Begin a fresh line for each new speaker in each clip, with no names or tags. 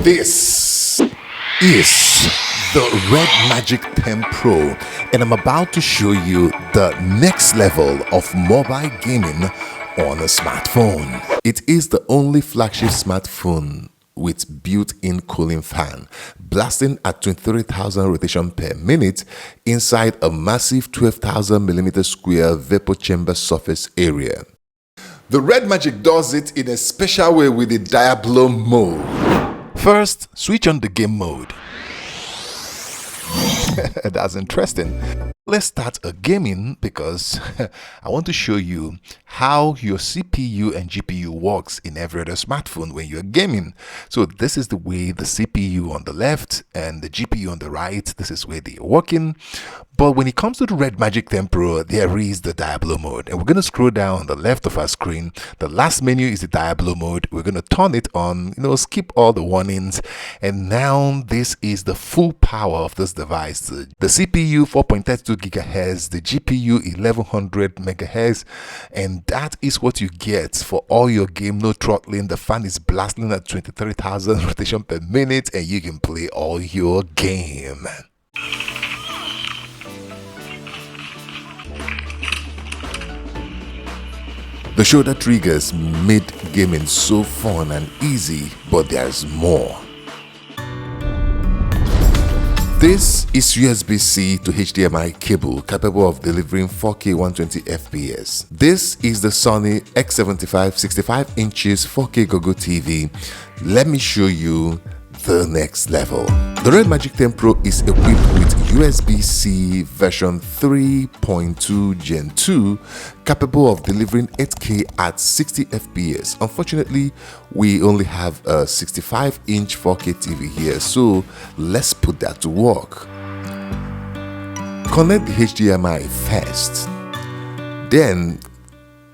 This is the Redmagic 10 Pro, and I'm about to show you the next level of mobile gaming on a smartphone. It is the only flagship smartphone with built-in cooling fan, blasting at 23,000 rotation per minute inside a massive 12,000mm square vapor chamber surface area. The Redmagic does it in a special way with the Diablo mode. First, switch on the game mode. That's interesting. Let's start a gaming because I want to show you how your CPU and GPU works in every other smartphone when you're gaming. So this is the way the CPU on the left and the GPU on the right, this is where they're working. But when it comes to the Redmagic 10 Pro, there is the Diablo mode. And we're going to scroll down on the left of our screen. The last menu is the Diablo mode. We're going to turn it on, skip all the warnings. And now this is the full power of this device. The CPU 4.32 gigahertz, the GPU 1100 megahertz, and that is what you get for all your game. No throttling. The fan is blasting at 23,000 rotation per minute, and you can play all your game. The shoulder triggers made gaming so fun and easy, but there's more. This is USB-C to HDMI cable capable of delivering 4K 120fps. This is the Sony X75 65 inches 4K Gogo TV. Let me show you the next level. The Redmagic 10 Pro is equipped with USB-C version 3.2 Gen 2, capable of delivering 8K at 60 fps. Unfortunately, we only have a 65-inch 4K TV here, so let's put that to work. Connect the HDMI first, then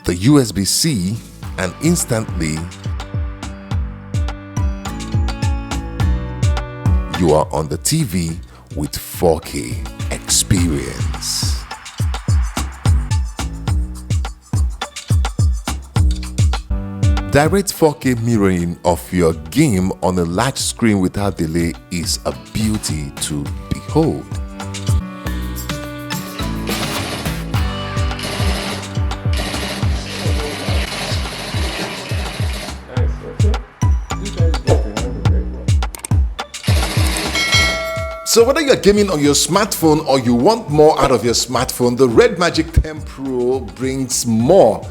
the USB-C, and instantly you are on the TV with 4K experience. Direct 4K mirroring of your game on a large screen without delay is a beauty to behold. So whether you're gaming on your smartphone or you want more out of your smartphone, the Redmagic 10 Pro brings more.